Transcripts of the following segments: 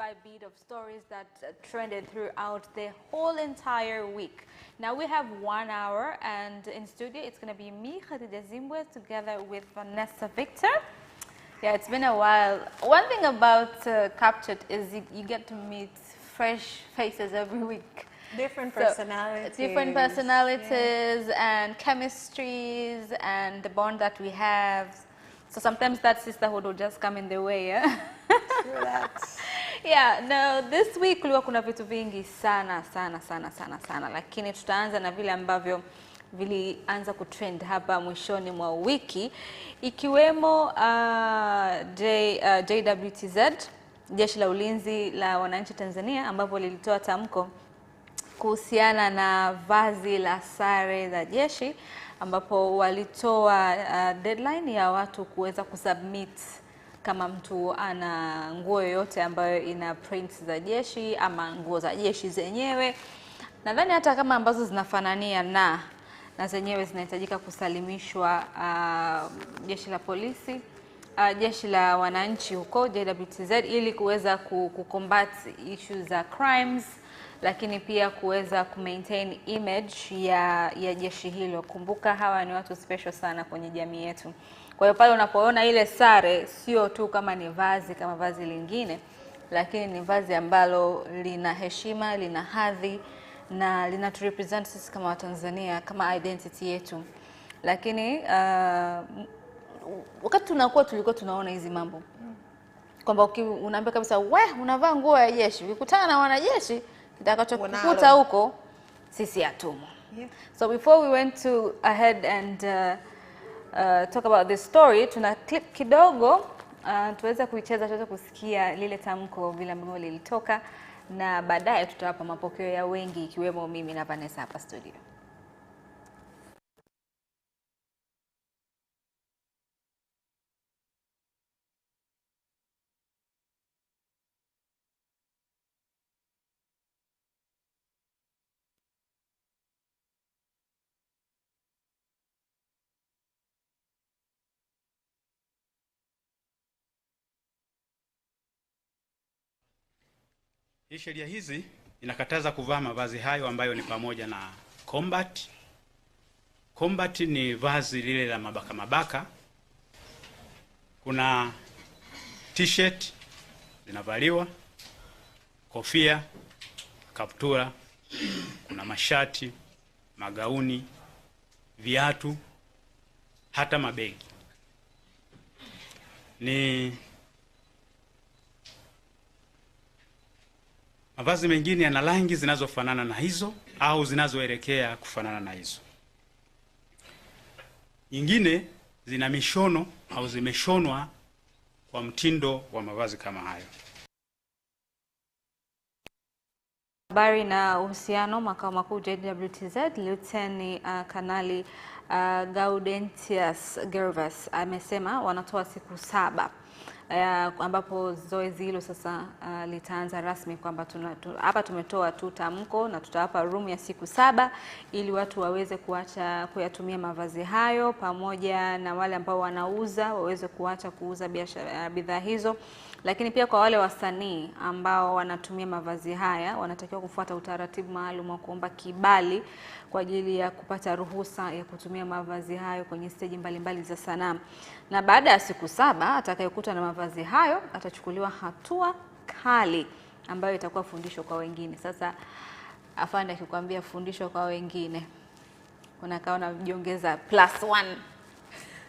by beat of stories that trended throughout the whole entire week. Now we have 1 hour, and in studio it's going to be me, Khadija Zimbwe, together with Vanessa Victor. Yeah, it's been a while. One thing about CapChat is you get to meet fresh faces every week. Different personalities. So, different personalities, yeah, and chemistries and the bond that we have. So sometimes that sisterhood will just come in the way, yeah? True that. Yeah, no, this week kulikuwa kuna vitu vingi sana, lakini tutaanza na vile ambavyo vilianza kutrend hapa mwishoni mwa wiki, ikiwemo JWTZ, Jeshi la Ulinzi la Wananchi Tanzania, ambapo lilitoa tamko kuhusiana na vazi la sare za jeshi, ambapo walitoa deadline ya watu kuweza kusubmit kama mtu ana nguo yoyote ambayo ina prints za jeshi ama nguo za jeshi zenyewe. Nadhani hata kama ambazo zinafanania na zenyewe zinahitajika kusalimishwa jeshi la polisi, jeshi la wananchi huko JWTZ, ili kuweza kucombat issues za crimes, lakini pia kuweza kumaintain image ya jeshi hilo. Kumbuka hawa ni watu special sana kwenye jamii yetu. Kwa hiyo pale unapoona ile sare, sio tu kama ni vazi kama vazi lingine, lakini ni vazi ambalo lina heshima, lina hadhi, na lina to represent sisi kama Watanzania, kama identity yetu. Lakini wakati tulikuwa tunaona hizi mambo, kwamba unaambia kabisa, unavaa nguo ya jeshi, ukikutana na wanajeshi kitakachokukuta huko sisi hatumo. Yeah. So before we went ahead and talk about this story, tuna clip kidogo tuweza kuicheza, tuweza kusikia lile tamko vile ambavyo lilitoka, na baadaye tutawapa mapokeo ya wengi, ikiwemo mimi na Vanessa hapa studio. Hii sheria hizi inakataza kuvaa mavazi hayo ambayo ni pamoja na combat. Combat ni vazi lile la mabaka. Kuna t-shirt zinavaliwa, kofia, kaptura, kuna mashati, magauni, viatu, hata mabegi. Ni mavazi mengine yana rangi zinazofanana na hizo au zinazoelekea kufanana na hizo. Nyingine zina mishono au zimeshonwa kwa mtindo wa mavazi kama hayo. Habari na uhusiano, makao makuu JWTZ, Lieutenant Kanali Gaudentius Gervas amesema wanatoa siku 7 ambapo zoezi hilo sasa litaanza rasmi, kwamba hapa tumetoa tu tamko na tutawapa room ya siku 7 ili watu waweze kuacha kuyatumia mavazi hayo, pamoja na wale ambao wanauza waweze kuacha kuuza bidhaa hizo. Lakini pia kwa wale wasanii ambao wanatumia mavazi haya wanatakiwa kufuata utaratibu maalum wa kuomba kibali kwa ajili ya kupata ruhusa ya kutumia mavazi hayo kwenye stage mbalimbali za sanaa. Na baada ya siku 7 atakayekuta na mavazi hayo atachukuliwa hatua kali ambayo itakuwa fundisho kwa wengine. Sasa afande akikwambia fundisho kwa wengine, unakaa unajiongeza +1,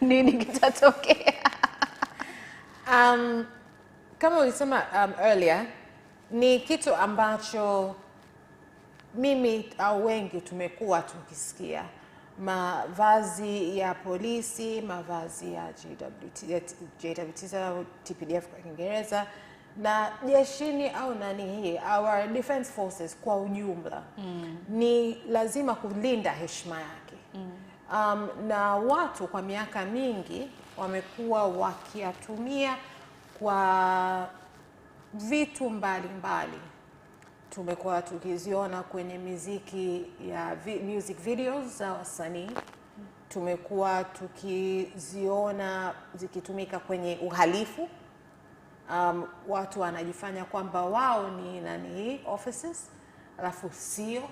nini kitatokea? Kama ulisema earlier, ni kitu ambacho mimi au wengi tumekuwa tukisikia. Mavazi ya polisi, mavazi ya JWTZ au TPDF kwa Kiingereza, na jeshini au our defense forces kwa ujumla, ni lazima kulinda heshima yake. Na watu kwa miaka mingi wamekuwa wakiyatumia kwa vitu mbalimbali. Tumekuwa tukiziona kwenye muziki ya music videos za wasanii. Tumekuwa tukiziona zikitumika kwenye uhalifu. watu wanajifanya kwamba wao ni nani offices, alafu sio.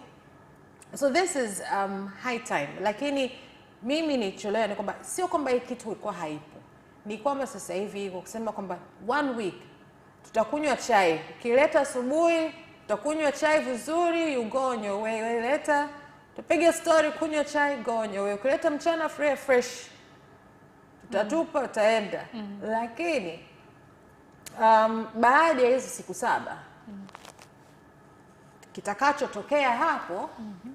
So this is high time. Lakini mimi nicholewa ni kwamba sio kwamba hii kitu ilikuwa haipo. Ni kwamba sasa hivi iko kusema kwamba 1 week tutakunywa chai. Ukileta asubuhi tutakunywa chai vizuri, you go on your way. Leta tupige story, kunywa chai, go on your way. Ukileta mchana fresh tutatupa, utaenda. Lakini baada ya hizo siku 7 kitakachotokea hapo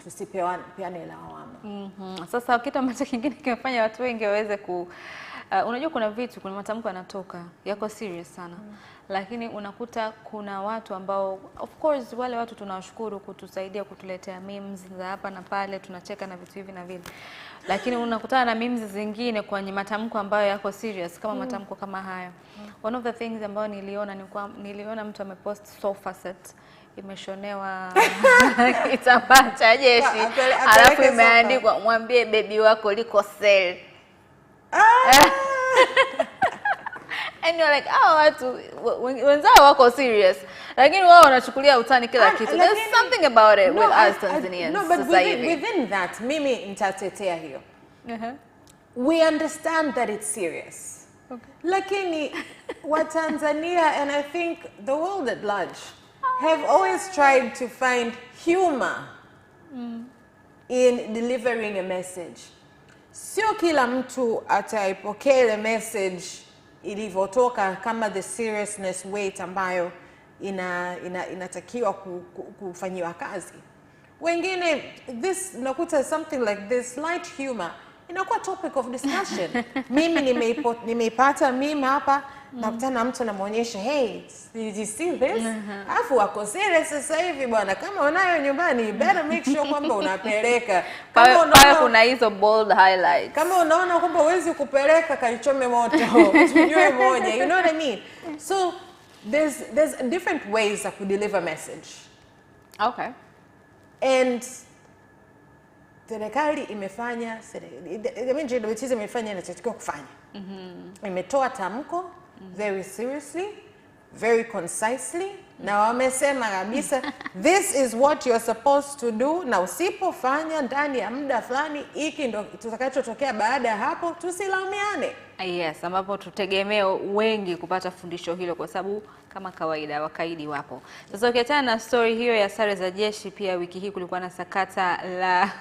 tusipeane lawama. Sasa kitu ambacho kingine kimefanya watu wengi waweze unajua kuna vitu, kuna matamko yanatoka yako serious sana. Lakini unakuta kuna watu ambao, of course wale watu tunawashukuru kutusaidia kutuletea memes za hapa na pale, tunacheka na vitu hivi na vile. Lakini unakutana na memes zingine kwenye matamko ambayo yako serious kama matamko kama haya. One of the things ambayo niliona mtu amepost sofa set imeshonewa kitambaa cha jeshi, alafu imeandikwa mwambie baby wako liko sale. And you're like, watu wenzao wako serious, lakini wao wanachukulia utani kila kitu. There's something about it with us Tanzanians. No, but within that, mimi nitatetea hiyo. We understand that it's serious. Okay. Lakini wa Tanzania, and I think the world at large, have always tried to find humor in delivering a message. Sio kila mtu ataipokea ile message ilivyotoka kama the seriousness weight ambayo inatakiwa kufanyiwa kazi. Wengine nakuta something like this light humor inakuwa topic of discussion. Mimi nimeipata meme hapa, nakutana na mtu namuonyesha, hey, did you see this? Alafu wako serious sasa hivi bwana, kama unayo nyumbani better make sure kwamba unapeleka. Kama unaona kuna hizo bold highlights, kama unaona kwamba huwezi kupeleka, kaichome moto tunywe moja, you know what I mean? So there's different ways to deliver message. Okay. And serikali imefanya, imefanya inachotakiwa kufanya. Imetoa tamko very seriously, very concisely, na wamesema kabisa this is what you're supposed to do, na usipofanya ndani ya muda fulani hiki ndo tutakachotokea baada ya hapo, tusilaumiane. Yes, ambapo tutegemea wengi kupata fundisho hilo kwa sababu kama kawaida wakaidi wapo. Sasa ukiachana na story hiyo ya sare za jeshi, pia wiki hii kulikuwa na sakata la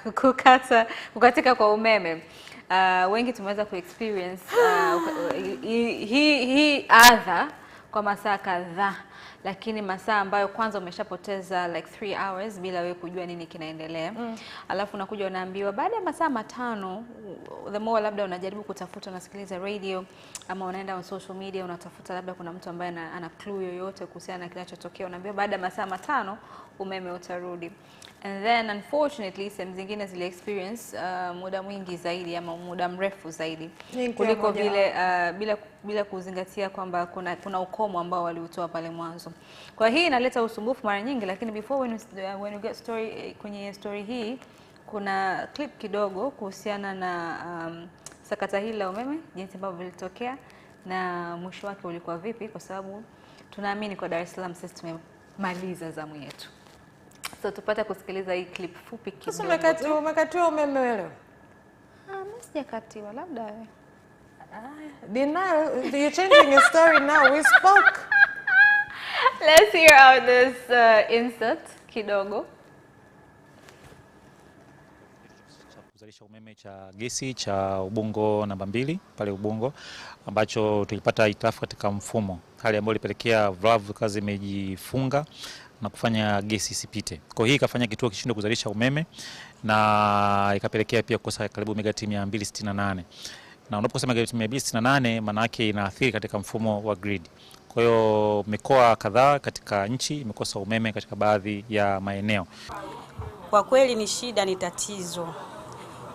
kukatika kwa umeme. Wengi tumeweza kuexperience hii adha kwa masaa kadhaa, lakini masaa ambayo kwanza umeshapoteza like 3 hours bila wewe kujua nini kinaendelea. Alafu unakuja unaambiwa baada ya masaa 5, the more labda unajaribu kutafuta, unasikiliza radio ama unaenda on social media unatafuta labda kuna mtu ambaye ana clue yoyote kuhusiana na kinachotokea, unaambiwa baada ya masaa 5 umeme utarudi. And then unfortunately sehemu zingine zile experience muda mwingi zaidi ama muda mrefu zaidi kuliko vile bila kuzingatia kwamba kuna ukomo ambao waliutoa pale mwanzo. Kwa hii inaleta usumbufu mara nyingi, lakini before when you get story, kwenye story hii kuna clip kidogo kuhusiana na sakata hili la umeme, jinsi ambavyo vilitokea na mwisho wake ulikuwa vipi, kwa sababu tunaamini kwa Dar es Salaam sisi tumemaliza zamu yetu. So tupata kusikiliza hii clip fupi kidogo. Sasa umekatiwa umeme leo? Mimi sijakatiwa, labda wewe. Denial, you're changing your story now. We spoke. Let's hear out this insert kidogo. Kuzalisha umeme cha gesi cha Ubungo namba 2 pale Ubungo, ambacho tulipata hitilafu katika mfumo, hali ambayo ilipelekea valve kazi imejifunga na kufanya gesi isipite. Kwa hiyo ikafanya kituo kishindwe kuzalisha umeme na ikapelekea pia kukosa karibu megawati 268. Na unaposema megawati 268 maana yake inaathiri katika mfumo wa grid. Kwa hiyo mikoa kadhaa katika nchi imekosa umeme katika baadhi ya maeneo. Kwa kweli ni shida, ni tatizo.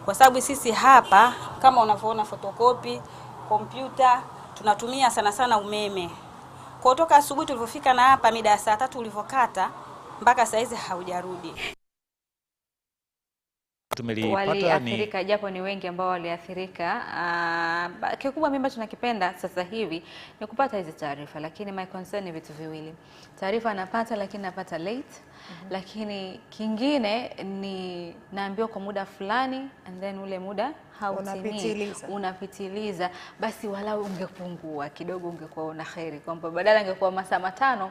Kwa sababu sisi hapa kama unavyoona fotokopi, kompyuta, tunatumia sana umeme. Kutoka asubuhi tulipofika na hapa mida ya saa 3 ulivokata mpaka saa hizi haujarudi. tumelipata ni japo ni wengi ambao waliathirika. Kikubwa mimi ambacho nakipenda sasa hivi ni kupata hizi taarifa, lakini my concern ni vitu viwili. Taarifa napata lakini napata late. Lakini kingine ni naambiwa kwa muda fulani and then ule muda hautimii, unapitiliza. Basi walau ungepungua kidogo, ungekuwa una kheri kwamba badala ingekuwa masaa 5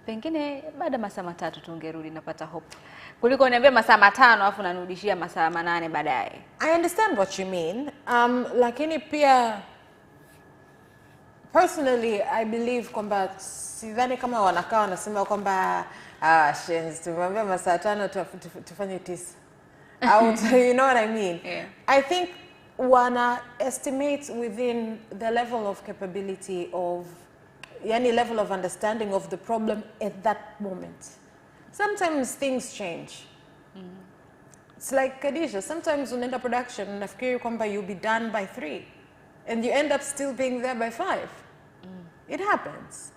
pengine baada masaa 3 tungerudi napata hope, kuliko uniambia masaa 5 alafu nanirudishia masaa 8 baadaye. I understand what you mean. Lakini pia personally I believe kwamba sidhani kama wanakaa wanasema kwamba shenzi tumemwambia masaa 5 tufanye 9 au you know what I mean? Yeah. I think wana estimate within the level of capability of any level of understanding of the problem at that moment. Sometimes things change. It's like Khadija, sometimes unaenda production unafikiri kwamba you'll be done by 3 and you end up still being there by 5. It happens.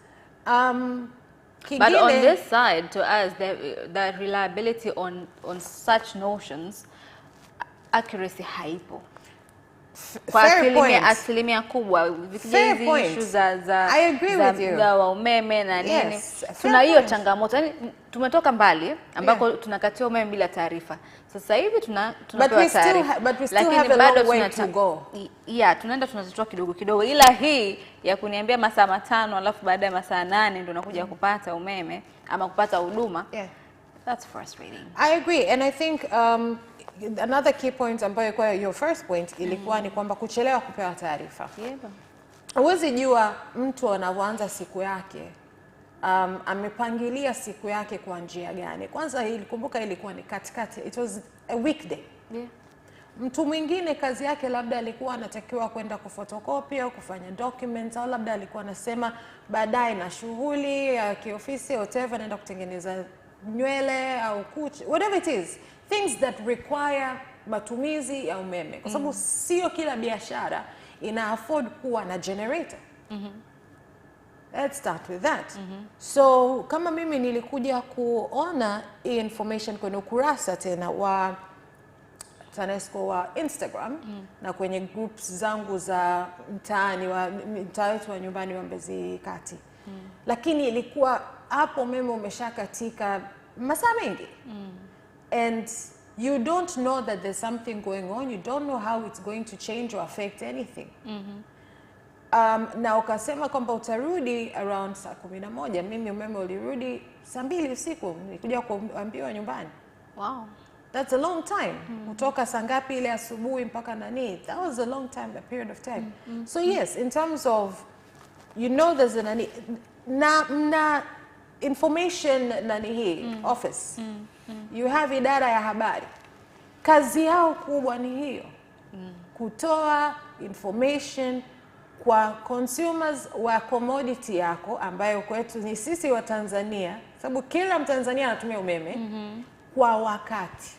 But on this side, to us, the reliability on such notions, accuracy haipo. Kwa asilimia kubwa hizi issue za wa umeme na nini, tuna hiyo changamoto. Yani tumetoka mbali ambako tunakatia umeme bila taarifa. Sasa hivi tunapewa taarifa, lakini bado tunaenda tunazitoa kidogo kidogo, ila hii ya kuniambia masaa 5 alafu baada ya masaa 8 ndo nakuja kupata umeme ama kupata huduma, that's frustrating. I agree, and I think another key point ambayo kwa your first point ilikuwa ni kwamba kuchelewa kupewa taarifa. Huwezi jua mtu anaanza siku yake amepangilia siku yake kwa njia gani. Kwanza kumbuka ilikuwa ni katikati, it was a weekday. Mtu mwingine kazi yake labda alikuwa anatakiwa kwenda kufotokopi au kufanya documents, au labda alikuwa anasema baadaye na shughuli ya kiofisi whatever, naenda kutengeneza nywele au kucha, whatever it is, things that require matumizi ya umeme, kwa sababu sio kila biashara ina afford kuwa na generator. Let's start with that. So kama mimi nilikuja kuona hii information kwenye ukurasa tena wa TANESCO wa Instagram na kwenye groups zangu za mtaa wetu wa nyumbani wa Mbezi Kati, lakini ilikuwa hapo umeme umeshakatika masaa mengi, and you don't know that there's something going on, you don't know how it's going to change or affect anything. Na ukasema kwamba utarudi around saa 11. Mimi umeme ulirudi saa 2 usiku, nilikuja kuambiwa nyumbani. Wow, that's a long time. Kutoka saa ngapi ile asubuhi mpaka nani, that was a long time, a period of time. So yes, in terms of, you know, there's a nani na information nani hii office, you have idara ya habari, kazi yao kubwa ni hiyo, kutoa information kwa consumers wa commodity yako ambayo kwetu ni sisi wa Tanzania, sababu kila Mtanzania anatumia umeme kwa wakati.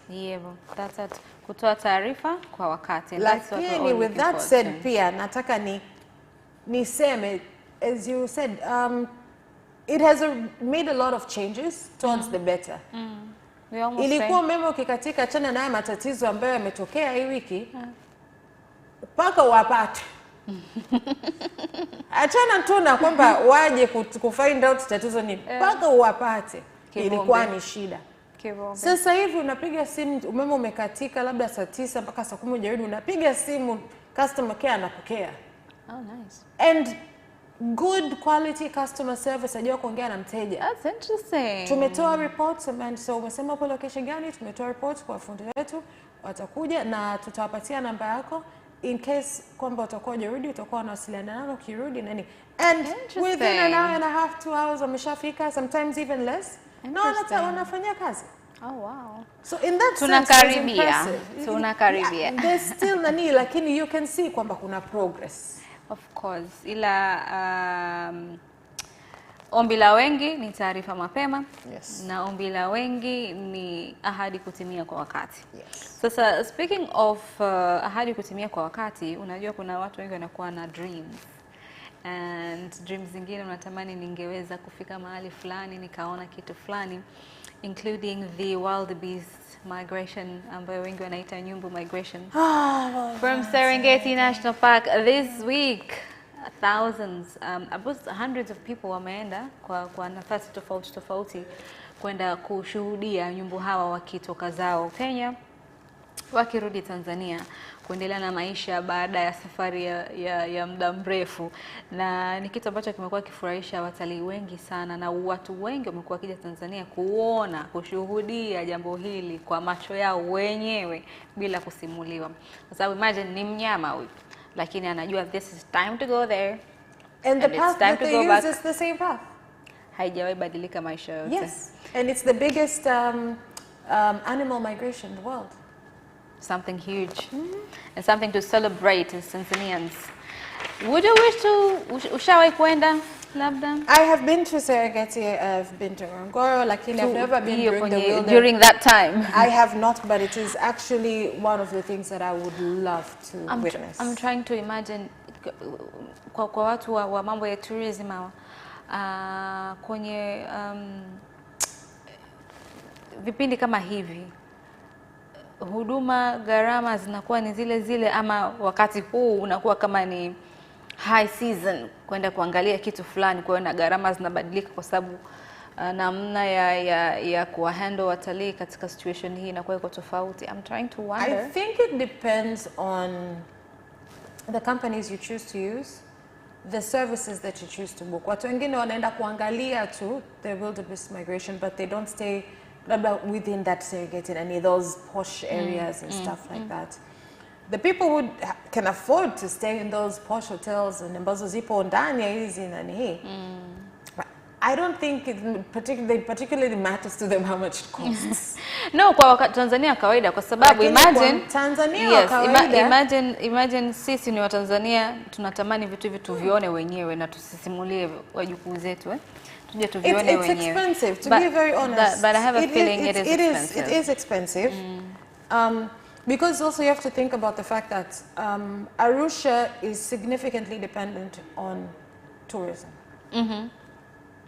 That's it. Kutoa taarifa kwa wakati. Lakini with that said, pia nataka niseme, as you said, it has made a lot of changes towards the better. Ilikuwa umeme ukikatika, achana na matatizo ambayo yametokea hii wiki, mpaka wapate. Achana tu na kwamba waje kufind out tatizo ni, mpaka uwapate. Ilikuwa ni shida. Sasa hivi unapiga simu, umeme umekatika labda saa 9 mpaka saa 10 jioni, unapiga simu, customer care anapokea. Oh, nice. And good quality customer service, ajua kuongea na mteja. That's interesting. Tumetoa reports, so umesema kwa location gani, tumetoa reports kwa fundi wetu, watakuja na tutawapatia namba yako in case kwamba utakuwa hujarudi, utakuwa unawasiliana nao ukirudi nani. And within an hour and a half, 2 hours wameshafika, sometimes even less. No, wanafanya kazi. Oh wow. So in that sense, tunakaribia. There's still nani, lakini you can see kwamba kuna progress. Of course. Ila ombi la wengi ni taarifa mapema. Na ombi la wengi ni ahadi kutimia kwa wakati. Sasa speaking of ahadi kutimia kwa wakati, unajua kuna watu wengi wanakuwa na dreams. And dreams zingine unatamani ningeweza kufika mahali fulani, nikaona kitu fulani. including the wildebeest migration ambayo wengi wanaita nyumbu migration from Serengeti National Park this week. Thousands, hundreds of people wameenda kwa nafasi tofauti kwenda kushuhudia nyumbu hawa wakitoka zao Kenya wakirudi Tanzania kuendelea na maisha baada ya safari ya muda mrefu, na ni kitu ambacho kimekuwa kifurahisha watalii wengi sana, na watu wengi wamekuwa wakija Tanzania kushuhudia jambo hili kwa macho yao wenyewe bila kusimuliwa, kwa sababu imagine ni mnyama huyu lakini anajua this is time to go there and the path that they use is the same path. Haijawahi badilika maisha yote. Yes, and it's the biggest animal migration in the world. Something huge and something to celebrate as Tanzanians. Would you wish to ushawahi kwenda labda? I have been to Serengeti, I've been to Ngorongoro, lakini I've never been during that time. I have not, but it is actually one of the things that I would love to witness. I'm trying to imagine kwa watu wa mambo ya tourism kwenye vipindi kama hivi, huduma gharama zinakuwa ni zile ama wakati huu unakuwa kama ni high season kwenda kuangalia kitu fulani, kwa hiyo na gharama zinabadilika kwa sababu namna ya kuhandle watalii katika situation hii inakuwa iko tofauti. I'm trying to wonder. I think it depends on the companies you choose to use, the services that you choose to book. Watu wengine wanaenda kuangalia tu the wildebeest migration, but they don't stay within that Serengeti and those posh areas and stuff like that. The people who can afford to stay in those posh hotels and ambazo zipo ndani ya hizi nani hii, I don't think it particularly matters to them how much it costs. No, kwa Tanzania kawaida, kwa sababu imagine Tanzania kawaida. Imagine sisi ni wa Tanzania tunatamani vitu tuvione wenyewe na tusisimulie wajukuu zetu tuje tuvione wenyewe. It's expensive, to be very honest. But I have a feeling it is expensive. It is expensive. Because also you have to think about the fact that Arusha is significantly dependent on tourism.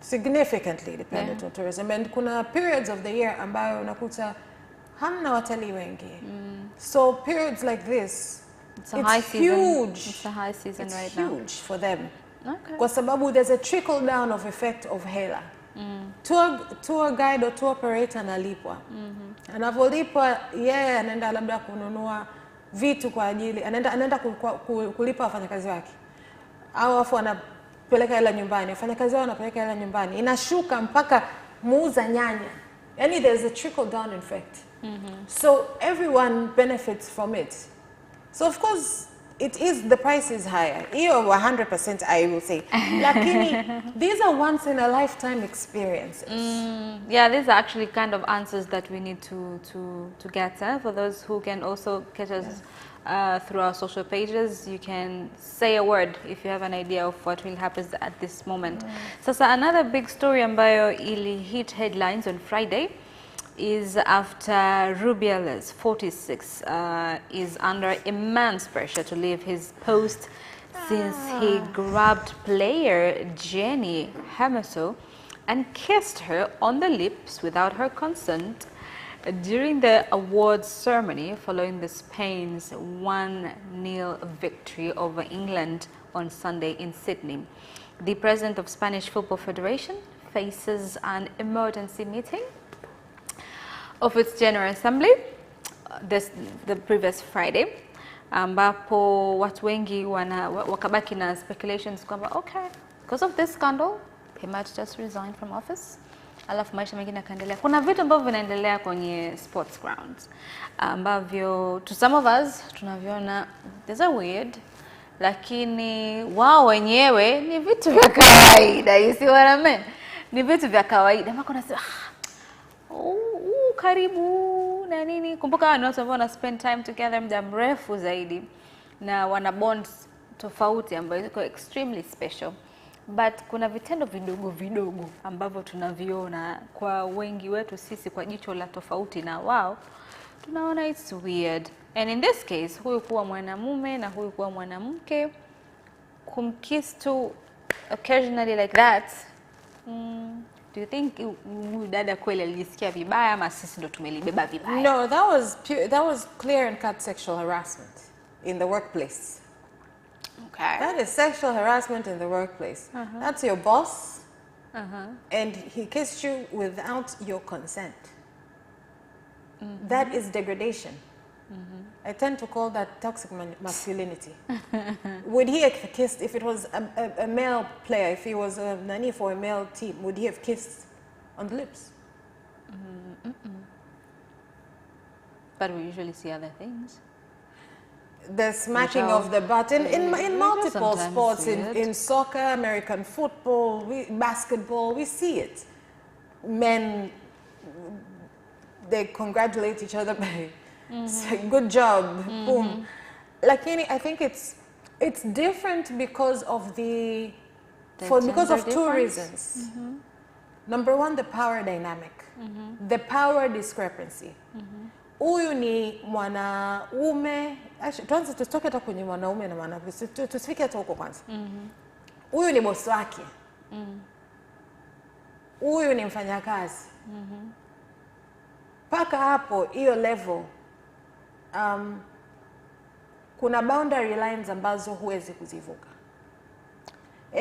Significantly dependent on tourism, and kuna periods of the year ambayo unakuta hamna watalii wengi. So periods like this, it's high huge. Season. It's a high season it's right now. It's huge for them. Okay. Kwa sababu there's a trickle down of effect of hela. Tour guide or tour operator analipwa. Anavolipwa yeye anaenda labda kununua vitu kwa ajili, anaenda kulipa wafanyakazi wake. Au afu anapeleka hela nyumbani, wafanyakazi wao wanapeleka hela nyumbani. Inashuka mpaka muuza nyanya. Yani there's a trickle down effect. So everyone benefits from it. So of course the price is higher. Hiyo 100% I will say. Lakini these are once in a lifetime experiences. Yeah, these are actually kind of answers that we need to get for those who can also catch us through our social pages. You can say a word if you have an idea of what will happen at this moment. Sasa another big story ambayo ili hit headlines on Friday is after Rubiales, 46, is under immense pressure to leave his post since he grabbed player Jenny Hermoso and kissed her on the lips without her consent during the awards ceremony following the Spain's 1-0 victory over England on Sunday in Sydney. The president of Spanish Football Federation faces an emergency meeting of its General Assembly the previous Friday, ambapo watu wengi wakabaki na speculations kwamba okay, because of this scandal he might just resign from office, alafu maisha mengine yakaendelea. Kuna vitu ambavyo vinaendelea kwenye sports grounds ambavyo to some of us tunaviona these are weird, lakini wao wenyewe ni vitu vya kawaida. You see what I mean? Ni vitu vya kawaida. Mako nasema karibu na nini. Kumbuka ni watu ambao wana spend time together muda mrefu zaidi na wana bonds tofauti ambayo iko extremely special, but kuna vitendo vidogo ambavyo tunaviona kwa wengi wetu sisi kwa jicho la tofauti na wao tunaona it's weird. And in this case, huyu kuwa mwanamume na huyu kuwa mwanamke kumkiss tu occasionally like that, Do you think dada kweli alijisikia vibaya ama sisi ndo tumelibeba vibaya? No, that was clear and cut sexual harassment in the workplace. Okay. That is sexual harassment in the workplace. That's your boss, and he kissed you without your consent. That is degradation. I tend to call that toxic masculinity. Would he have kissed, if it was a male player, if he was a nanny for a male team, would he have kissed on the lips? But we usually see other things. The smacking of the butt in multiple sports, in soccer, American football, basketball, we see it. Men, they congratulate each other by saying, good job, boom. Lakini, I think it's different because of because of two reasons. Number one, the power dynamic, the power discrepancy. Huyu ni mwanaume, tuanze tutoke hata kwenye mwanaume na mwanamke, tusifike hata huko kwanza. Huyu ni bosi wake. Huyu ni mfanyakazi. Paka hapo hiyo level, kuna boundary lines ambazo huwezi kuzivuka.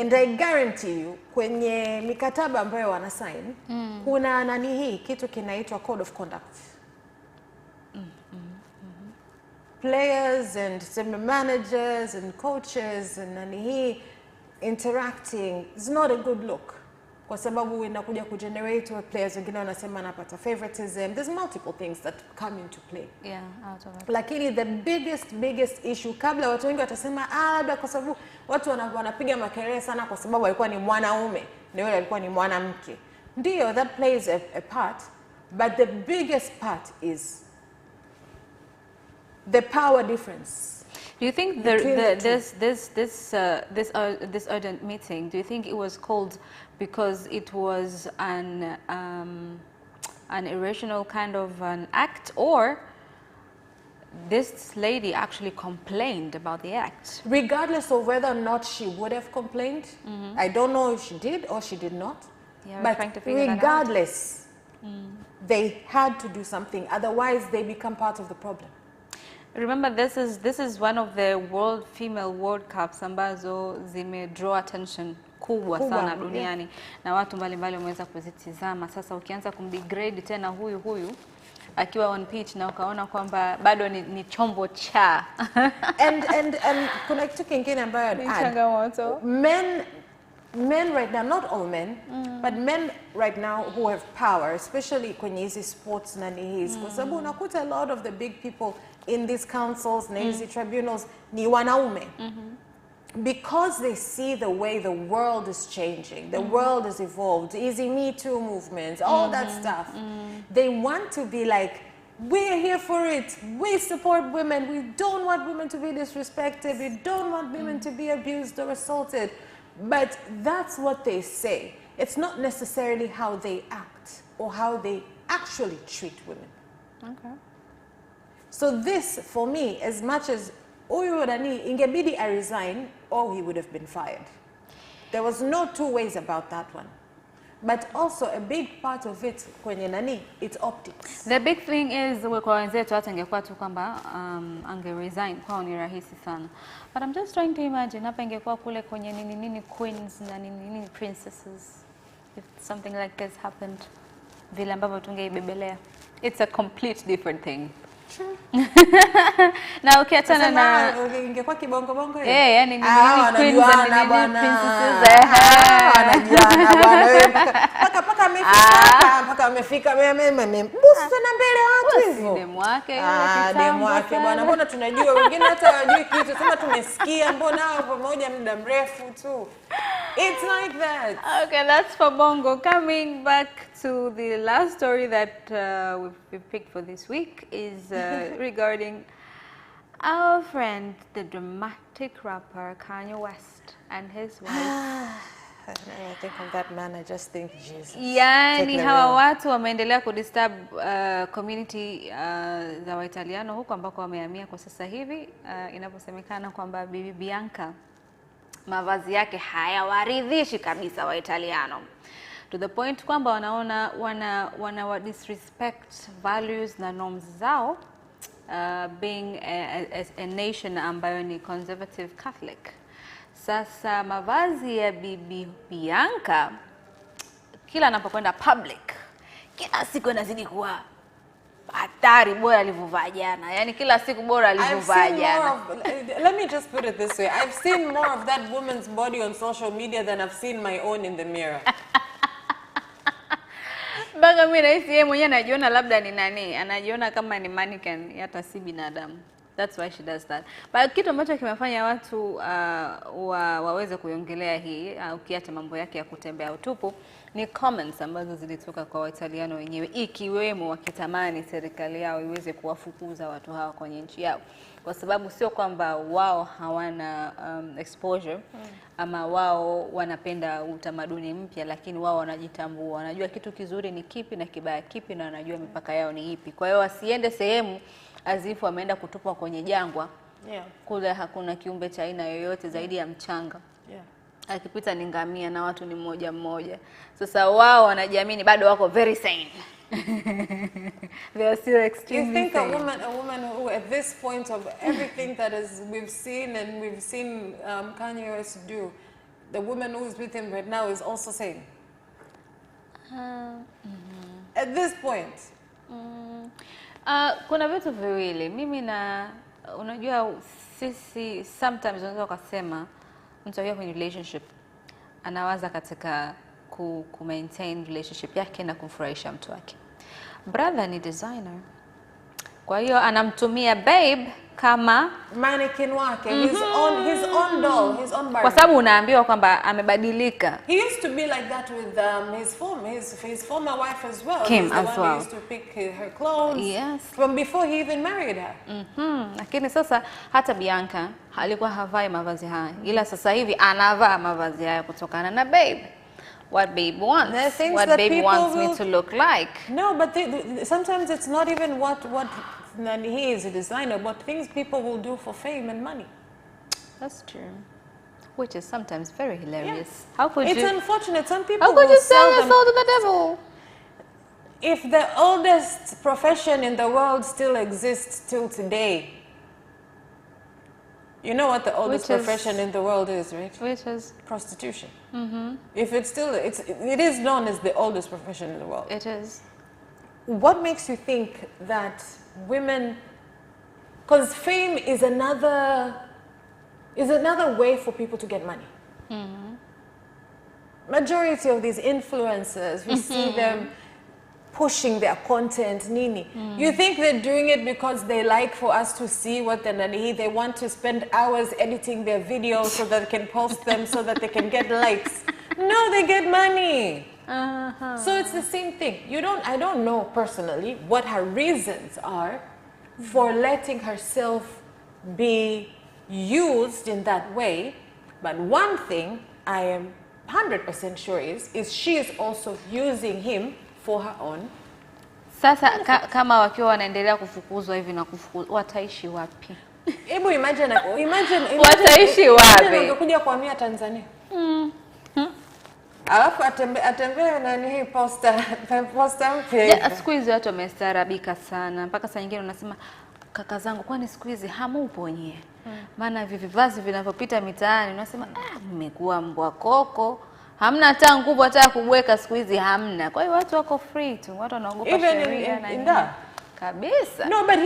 And I guarantee you, kwenye mikataba ambayo wana sign, kuna nani hii kitu kinaitwa code of conduct. Players and managers and coaches and nani hii interacting is not a good look. Kwa sababu inakuja kugenerate players wengine wanasema anapata favoritism. There's multiple things that come into play. Yeah, out of it. Lakini the biggest issue, kabla watu wengi watasema labda kwa sababu watu wanapiga makelele sana kwa sababu alikuwa ni mwanaume na yule alikuwa ni mwanamke. Ndio, that plays a part, but the biggest part is the power difference. Do you think this urgent meeting, do you think it was called because it was an irrational kind of an act, or this lady actually complained about the act? Regardless of whether or not she would have complained, I don't know if she did or she did not. Yeah, but trying to figure that out. Regardless, they had to do something. Otherwise, they become part of the problem. Remember, this is one of the female World Cups ambazo zime draw attention kubwa sana duniani, na watu mbalimbali wameweza kuzitizama. Sasa ukianza kumdegrade tena huyu akiwa on pitch na ukaona kwamba bado ni chombo cha and kuna kitu kingine ambayo ni changamoto. Men right now, not all men, but men right now who have power, especially kwenye hizi sports na hizi, kwa sababu unakuta a lot of the big people in these councils na hizi tribunals ni wanaume. Because they see the way the world is changing, the world is evolved, easy Me Too movements, all that stuff. They want to be like, we're here for it. We support women. We don't want women to be disrespected. We don't want women to be abused or assaulted. But that's what they say. It's not necessarily how they act or how they actually treat women. Okay. So this, for me, as much as ingebidi I resign or he would have been fired. There was no two ways about that one. But also a big part of it kwenye nani, it's optics. The big thing is kwa wenzetu hata ingekuwa tu kwamba ange resign kwao ni rahisi sana. But I'm just trying to imagine hapa ingekuwa kule kwenye nini queens na nini princesses, if something like this happened, vile ambavyo tungeibebelea. It's a complete different thing. Sure. Na ukiachana na ingekuwa kibongo bongo hiyo. Yani ni queens and princesses. Wanajuana bwana wewe mpaka amefika busu na mbele watu hivyo. Demu wake demu wake bwana, mbona tunajua wengine hata hawajui kitu, sema tumesikia mbona hao pamoja muda mrefu tu. It's like that. Okay, that's for Bongo. Coming back to the last story that we've picked for this week is regarding our friend, the dramatic rapper Kanye West and his wife. When I think of that man, I just think Jesus. Yani hawa watu wameendelea kudisturb community za Waitaliano huko ambako wamehamia kwa sasa hivi, inaposemekana kwamba Bibi Bianca mavazi yake hayawaridhishi kabisa Waitaliano. to the point kwamba wanaona wana disrespect values na norms zao, being a nation ambayo ni conservative Catholic. Sasa mavazi ya Bibi Bianca kila anapokwenda public, kila siku anazidi kuwa hatari, bora alivyovaa jana. Yani kila siku bora alivyovaa jana. Let me just put it this way. I've seen more of that woman's body on social media than I've seen my own in the mirror. Baga mimi nahisi yeye mwenyewe anajiona labda ni nani, anajiona kama ni mannequin, hata si binadamu. That's why she does that. But kitu ambacho kimefanya watu waweze kuiongelea hii, ukiacha mambo yake ya kutembea utupu, ni comments ambazo zilitoka kwa Waitaliano wenyewe, ikiwemo wakitamani serikali yao iweze kuwafukuza watu hawa kwenye nchi yao, kwa sababu sio kwamba wao hawana exposure ama wao wanapenda utamaduni mpya, lakini wao wanajitambua, wanajua kitu kizuri ni kipi na kibaya kipi, na wanajua mipaka yao ni ipi. Kwa hiyo wasiende sehemu azifu wameenda kutupwa kwenye jangwa. Kule hakuna kiumbe cha aina yoyote zaidi ya mchanga. Akipita ni ngamia na watu ni mmoja mmoja. Sasa wao wanajiamini bado wako very sane. They are still extremely sane. You think sane. a woman who at this point of everything that we've seen Kanye West do, the woman who is with him right now is also sane? At this point? Kuna vitu viwili. Mimi na unajua sisi sometimes unaweza kusema mtu akiwa kwenye relationship anawaza katika ku maintain relationship yake na kumfurahisha mtu wake. Brother ni designer, kwa hiyo anamtumia babe kama mannequin wake, his own doll, his own Barbie. Kwa sababu unaambiwa kwamba amebadilika. He used to be like that with his former wife as well. Kim He's the as one well. who used to pick her clothes. Yes. From before he even married her. Lakini sasa hata Bianca alikuwa havai mavazi haya, ila sasa hivi anavaa mavazi haya kutokana na babe. What babe wants, what babe wants me to look like. No, but sometimes it's not even what he is a designer, but things people will do for fame and money. That's true. Which is sometimes very hilarious. Yeah. How could it's you? Unfortunate. Some people. How could you sell your soul to the devil? If the oldest profession in the world still exists till today, you know what the oldest profession in the world is, right? Which is prostitution. If it's still, it is known as the oldest profession in the world. It is. What makes you think that women, because fame is another way for people to get money. Majority of these influencers, we see them pushing their content, nini. You think they're doing it because they like for us to see what they want to spend hours editing their videos so that they can post them so that they can get likes. No, they get money. So it's the same thing. I don't know personally what her reasons are for letting herself be used in that way, but one thing I am 100% sure is she is also using him for her own. Sasa kama wakiwa wanaendelea kufukuzwa hivi na kufukuzwa, wataishi wapi? Hebu imagine wataishi wapi? Ungekuja kuhamia Tanzania. Alafu atembee na hii posta mpya. Siku hizi watu wamestaarabika sana. Mpaka saa nyingine unasema kaka zangu, kwani siku hizi hamupo nyie? Maana vivazi vinavyopita mitaani unasema mmekuwa mbwa koko. Hamna hata nguvu hata kubweka siku hizi hamna. Kwa hiyo watu wako free tu. Watu wanaogopa sheria na kabisa. No, but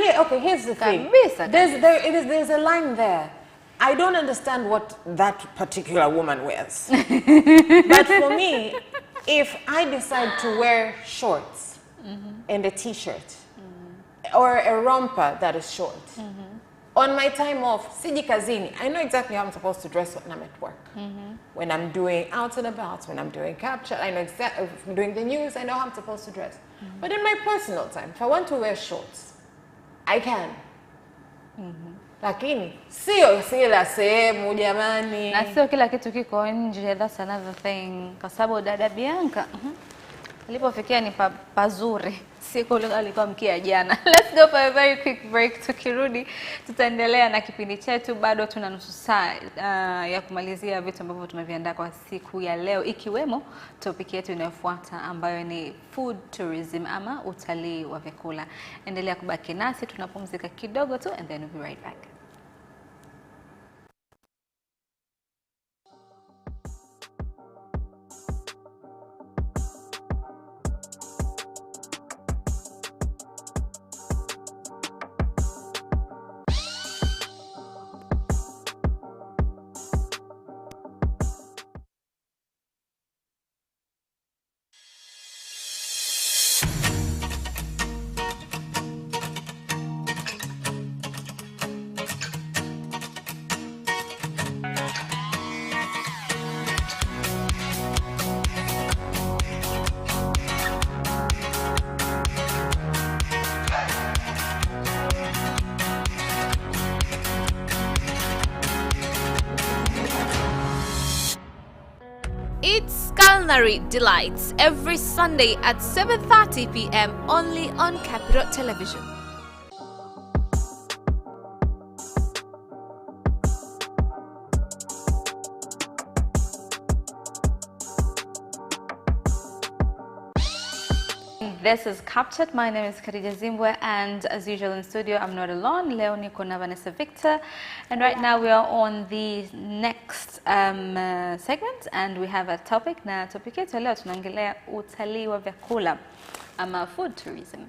here's the thing. Kabisa. There's a line there. I don't understand what that particular woman wears. But for me, if I decide to wear shorts and a t-shirt or a romper that is short, on my time off, siji kazini, I know exactly how I'm supposed to dress when I'm at work. When I'm doing out and about, when I'm doing CapChat, I know exactly, if I'm doing the news, I know how I'm supposed to dress. But in my personal time, if I want to wear shorts, I can. Lakini sio kila sehemu jamani. Na sio kila kitu kiko nje, that's another thing. Kwa sababu dada Bianca Alipofikia ni pazuri. Siku alikuwa mkia jana. Let's go for a very quick break. Tukirudi tutaendelea na kipindi chetu. Bado tuna nusu saa ya kumalizia vitu ambavyo tumeviandaa kwa siku ya leo, ikiwemo topic yetu inayofuata ambayo ni food tourism ama utalii wa vyakula. Endelea kubaki nasi, tunapumzika kidogo tu and then we'll be right back. It's Culinary Delights every Sunday at 7:30 p.m. only on Capital Television. This is CapChat. My name is Khadija Zimbwe, and as usual in studio, I'm not alone. Leo niko na Vanessa Victor, and right now we are on the next segment, and we have a topic. Na topic yetu leo tunaongelea utalii wa vyakula ama food tourism.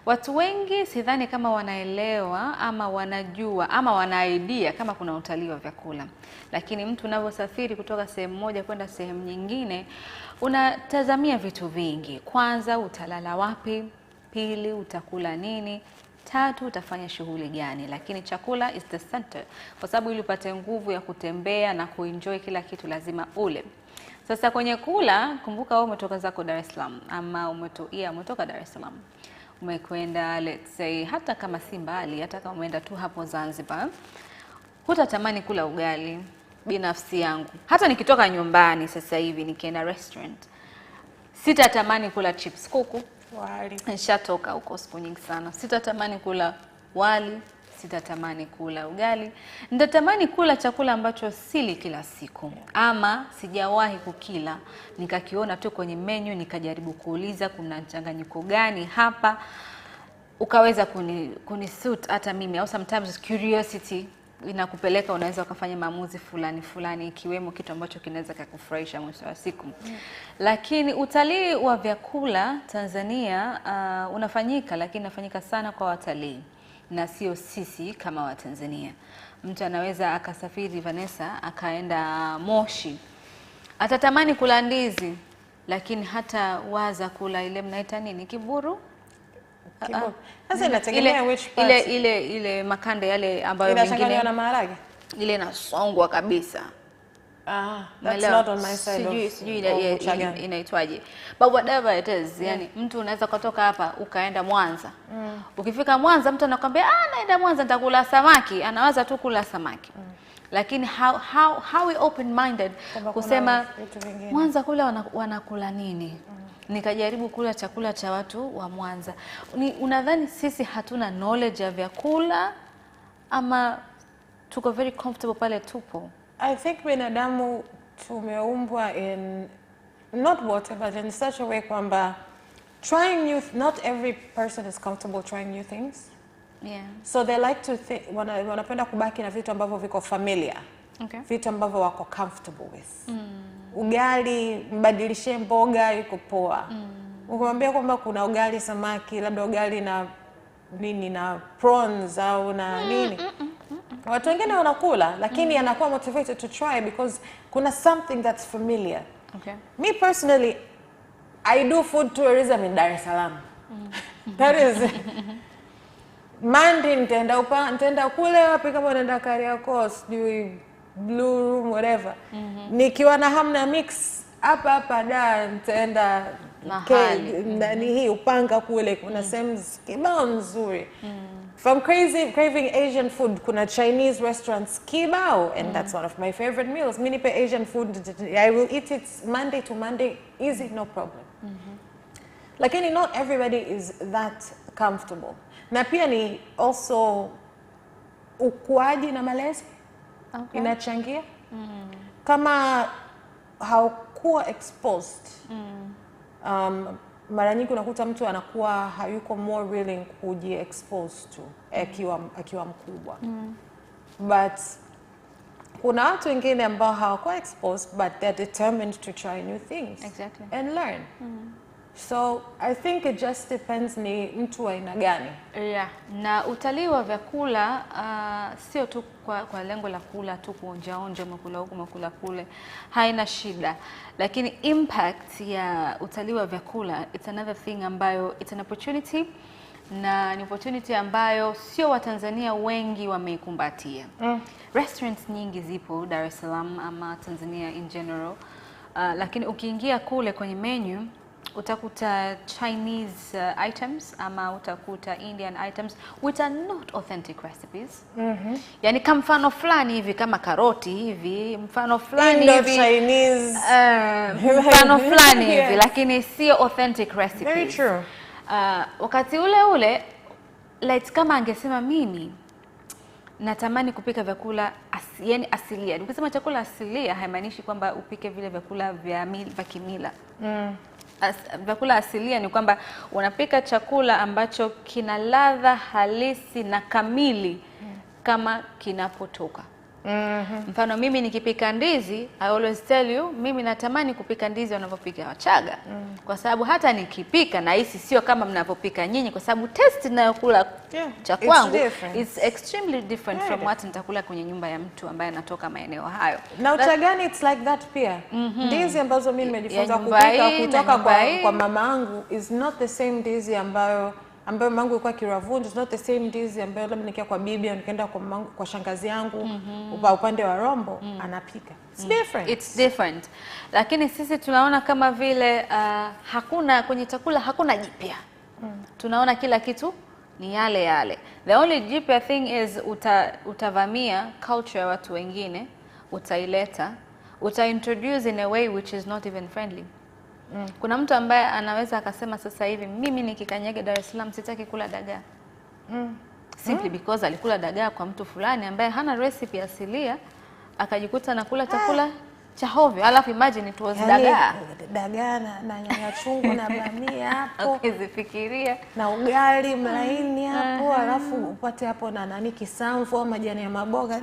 Watu wengi sidhani kama wanaelewa ama wanajua ama wana idea kama kuna utalii wa vyakula. Lakini mtu unavyosafiri kutoka sehemu moja kwenda sehemu nyingine, unatazamia vitu vingi. Kwanza, utalala wapi? Pili, utakula nini? Tatu, utafanya shughuli gani? Lakini chakula is the center. Kwa sababu ili upate nguvu ya kutembea na kuenjoy kila kitu lazima ule. Sasa kwenye kula, kumbuka wewe umetoka zako Dar es Salaam ama umetoka Dar es Salaam. Umekwenda let's say hata kama si mbali, hata kama umeenda tu hapo Zanzibar, hutatamani kula ugali. Binafsi yangu, hata nikitoka nyumbani sasa hivi nikienda restaurant, sitatamani kula chips kuku, wali. Nishatoka huko siku nyingi sana. Sitatamani kula wali, sitatamani kula ugali. Nitatamani kula chakula ambacho sili kila siku ama sijawahi kukila, nikakiona tu kwenye menu, nikajaribu kuuliza kuna mchanganyiko gani hapa, ukaweza kunisuit hata mimi, au sometimes curiosity inakupeleka, unaweza ukafanya maamuzi fulani ikiwemo kitu ambacho kinaweza kukufurahisha mwisho wa siku. Lakini utalii wa vyakula Tanzania unafanyika, lakini unafanyika sana kwa watalii na sio sisi kama Watanzania. Mtu anaweza akasafiri, Vanessa, akaenda Moshi, atatamani kula ndizi, lakini hata waza kula ile mnaita nini, kiburu? Sasa inategemea which part. Ile makande yale ambayo inachanganywa na maharage. Ile inasongwa kabisa. That's not on my side. Sijui inaitwaje. But whatever it is, yani mtu unaweza kutoka hapa ukaenda Mwanza. Ukifika Mwanza mtu anakuambia naenda Mwanza nitakula samaki, anawaza tu kula samaki. Lakini how we open minded kusema Mwanza kula wanakula nini? Nikajaribu kula chakula cha watu wa Mwanza. Unadhani sisi hatuna knowledge ya vyakula ama tuko very comfortable pale tupo? I think binadamu tumeumbwa in not whatever, but in such a way kwamba not every person is comfortable trying new things. Yeah. So they like to think, wanapenda kubaki na vitu ambavyo viko familiar. Okay. Vitu ambavyo wako comfortable with. Ugali, mbadilishe mboga, yuko poa. Ukimwambia kwamba kuna ugali samaki, labda ugali na nini na prawns au na nini. Watu wengine wanakula, lakini anakuwa motivated to try because kuna something that's familiar. Okay. Me personally, I do food tourism in Dar es Salaam. That is Monday nitaenda kule wapi, kama naenda Kariakoo, sijui Blue Room, whatever. Nikiwa na hamna mix hapa da nitaenda ndani hii Upanga kule kuna sehemu kibao nzuri. If I'm craving Asian food, kuna Chinese restaurants kibao, and that's one of my favorite meals. Mini pe Asian food, I will eat it Monday to Monday, easy, no problem. Lakini not everybody is that comfortable. Na pia ni also ukuaji na malezi inachangia. Kama haukuwa exposed, mara nyingi unakuta mtu anakuwa hayuko more willing kuji expose to akiwa mkubwa. But kuna watu wengine ambao hawakuwa exposed but they're determined to try new things and learn. So I think it just depends ni mtu wa aina gani. Yeah. Na utalii wa vyakula sio tu kwa lengo la kula tu kuonja makula huku makula kule, haina shida. Lakini impact ya utalii wa vyakula, it's another thing ambayo it's an opportunity, na ni opportunity ambayo sio Watanzania wengi wameikumbatia. Restaurants nyingi zipo Dar es Salaam ama Tanzania in general. Lakini ukiingia kule kwenye menu utakuta Chinese items ama utakuta Indian items which are not authentic recipes. Yani kama mfano fulani hivi kama karoti hivi, mfano fulani hivi Chinese, mfano fulani hivi, lakini sio authentic recipes. Very true. Wakati ule like kama angesema mimi natamani kupika vyakula yani asilia. Ukisema chakula asilia haimaanishi kwamba upike vile vyakula vya kimila. Vyakula asilia ni kwamba unapika chakula ambacho kina ladha halisi na kamili kama kinapotoka. Mfano mimi nikipika ndizi, I always tell you, mimi natamani kupika ndizi wanavyopika Wachaga. Kwa sababu hata nikipika na hisi sio kama mnavyopika nyinyi, kwa sababu taste ninayokula cha kwangu is extremely different from what nitakula kwenye nyumba ya mtu ambaye anatoka maeneo hayo. Na Uchagani it's like that pia. Ndizi ambazo mimi nimejifunza kupika kutoka kwa mama yangu is not the same ndizi ambayo mama yangu alikuwa Kiravundu, is not the same ndizi ambayo labda nikia kwa bibi au nikaenda kwa shangazi yangu upande wa Rombo anapika. It's different. It's different. Lakini sisi tunaona kama vile hakuna kwenye chakula hakuna jipya. Tunaona kila kitu ni yale yale. The only jipya thing is utavamia culture ya watu wengine, utaileta, introduce in a way which is not even friendly. Kuna mtu ambaye anaweza akasema sasa hivi mimi nikikanyaga Dar es Salaam sitaki kula dagaa. Simply because alikula dagaa kwa mtu fulani ambaye hana recipe asilia, akajikuta anakula chakula cha hovyo. Alafu imagine it was dagaa na nyanya chungu na bamia hapo. Ukizifikiria na ugali mlaini hapo, alafu upate hapo na nani kisamvu au majani ya maboga.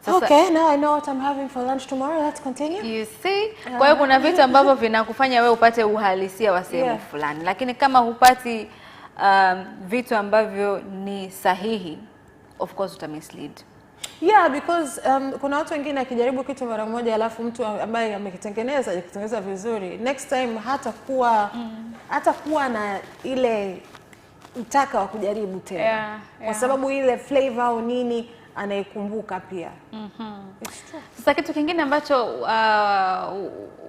Okay, now I know what I'm having for lunch tomorrow. Let's continue. You see? Kwa hiyo kuna vitu ambavyo vinakufanya wewe upate uhalisia wa sehemu fulani. Lakini kama hupati vitu ambavyo ni sahihi, of course utamislead. Yeah, because kuna watu wengine akijaribu kitu mara moja alafu mtu ambaye amekitengeneza vizuri, next time hata kuwa na ile utaka wa kujaribu tena. Kwa sababu ile flavor au nini anaikumbuka pia. It's true. Sasa kitu kingine ambacho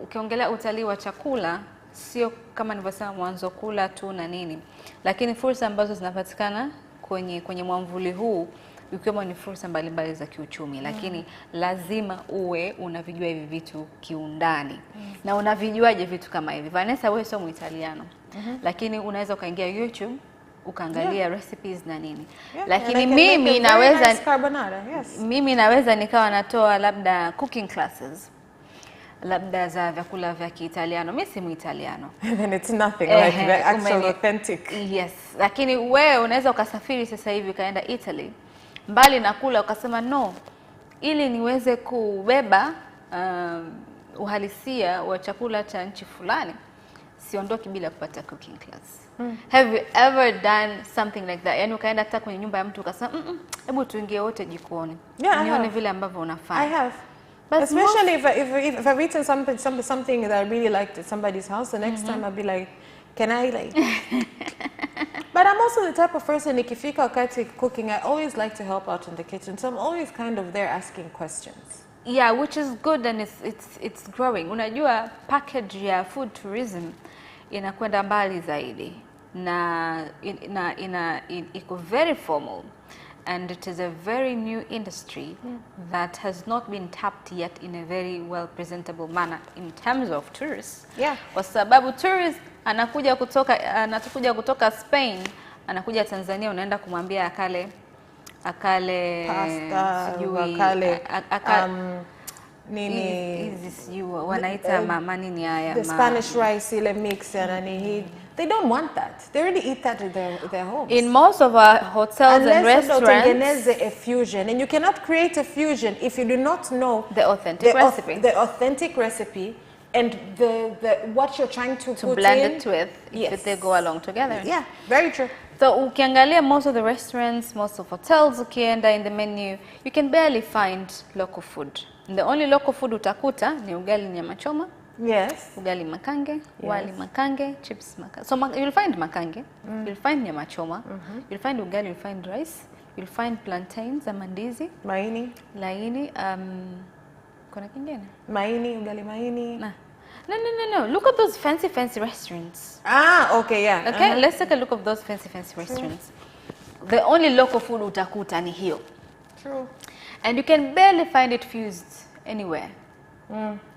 ukiongelea utalii wa chakula, sio kama nilivyosema mwanzo kula tu na nini, lakini fursa ambazo zinapatikana kwenye mwamvuli huu, ikiwemo ni fursa mbalimbali za kiuchumi, lakini lazima uwe unavijua hivi vitu kiundani. Na unavijuaje vitu kama hivi? Vanessa, wewe sio Muitaliano, lakini unaweza ukaingia YouTube ukaangalia recipes na nini. Lakini mimi naweza nikawa natoa labda cooking classes, labda za vyakula vya Kiitaliano. Mimi si Muitaliano. And it's nothing like the actual authentic. Yes. Lakini wewe unaweza ukasafiri sasa hivi kaenda Italy, mbali na kula ukasema no, ili niweze kubeba uhalisia wa chakula cha nchi fulani, siondoki bila kupata cooking class. Have you ever done something like that? Yani ukaenda hata kwenye nyumba ya mtu ukasema hebu tuingie wote jikoni. Nione vile ambavyo unafanya. I have. But especially if I've eaten something that I really liked at somebody's house, the next time I'll be like, can I like? But I'm also the type of person, ikifika wakati cooking, I always like to help out in the kitchen. So I'm always kind of there asking questions. Yeah, which is good and it's growing. Unajua package ya food tourism inakwenda mbali zaidi na iko very formal. and it is a very new industry that has not been tapped yet in a very well presentable manner in terms of tourists. Kwa sababu tourist anakuja kutoka Spain, anakuja Tanzania, unaenda kumwambia akale pasta, sijui nini hizi sijui wanaita manini haya, the Spanish rice ile mix and they don't want that. They already eat that in their homes. In most of our hotels and restaurants, a fusion, and you cannot create a fusion if you do not know the authentic recipe. The authentic recipe and the what you're trying to put blend in. it with, if they go along together. Yeah, very true. So ukiangalia most of the restaurants, most of hotels, ukienda in the menu, you can barely find local food. The only local food utakuta ni ugali nyama choma. Yes. Ugali makange, wali makange, chips makange. So you'll find makange, you'll find nyama choma, you'll find ugali, you'll find rice, you'll find plantains ama ndizi, maini, laini, kuna kingine? Maini, ugali maini. No. Look at those fancy restaurants. Okay, yeah. Okay, let's take a look at those fancy restaurants. The only local food utakuta ni hiyo. True. And you can barely find it fused anywhere.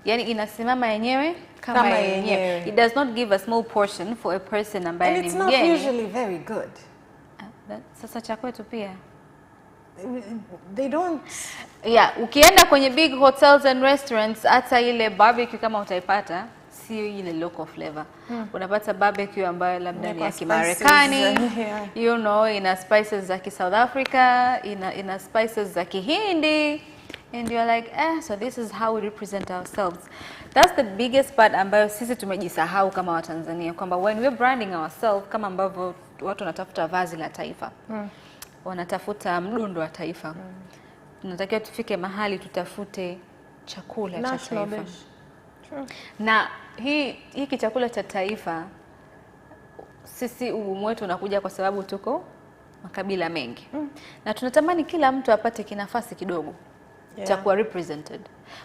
Yani inasimama yenyewe kama yenyewe. It does not give a small portion for a person ambaye ni mgeni. And it's not usually very good. Sasa cha kwetu pia. They don't. Yeah, ukienda kwenye big hotels and restaurants, hata ile barbecue kama utaipata, sio ile local flavor. Unapata barbecue ambayo labda ni ya Kimarekani, you know, ina spices za South Africa, ina spices za Kihindi, and you're like, so this is how we represent ourselves. That's the biggest part ambayo sisi tumejisahau kama Watanzania, kwamba when we're branding ourselves, kama ambavyo watu wanatafuta vazi la taifa, wanatafuta mdundo wa taifa, tunatakiwa tufike mahali tutafute chakula cha taifa. Na hiki chakula cha taifa, sisi ugumu wetu unakuja kwa sababu tuko makabila mengi. Na tunatamani kila mtu apate kinafasi kidogo cha kuwa represented.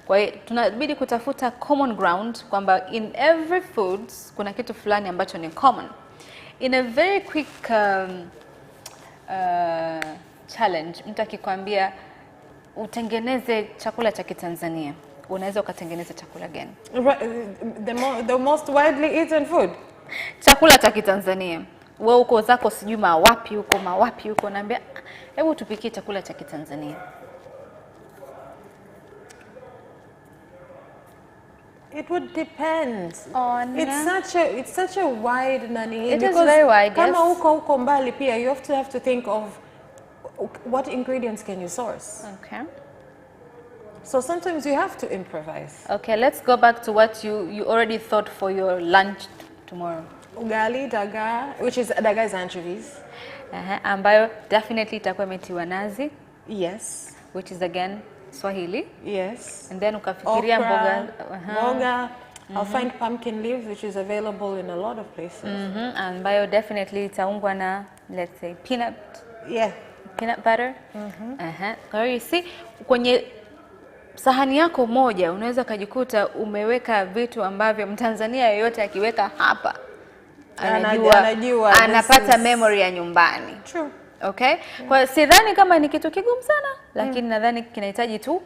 Kwa hiyo tunabidi kutafuta common ground, kwamba in every foods kuna kitu fulani ambacho ni common. In a very quick challenge, mtu akikwambia utengeneze chakula cha Kitanzania, unaweza ukatengeneza chakula gani? The most widely eaten food. Chakula cha Kitanzania. Wewe uko zako sijui mawapi huko, naambia hebu tupikie chakula cha Kitanzania. It would depend. It's such a wide nani. It is very wide. Kama uko mbali pia, you have to think of what ingredients can you source. Okay. So sometimes you have to improvise. Okay, let's go back to what you already thought for your lunch tomorrow. Ugali, dagaa, which is dagaa is anchovies. Ambayo definitely itakuwa imetiwa nazi. Yes. Which is again Swahili. Yes. And then ukafikiria mboga. Mboga. I'll find pumpkin leaves, which is available in a lot of places. Ambayo definitely itaungwa na, let's say, peanut butter. Kwa hiyo you see, kwenye sahani yako moja unaweza kujikuta umeweka vitu ambavyo Mtanzania yeyote akiweka hapa anajua anapata memory ya nyumbani. True. Okay? Kwa sidhani kama ni kitu kigumu sana, lakini nadhani kinahitaji tu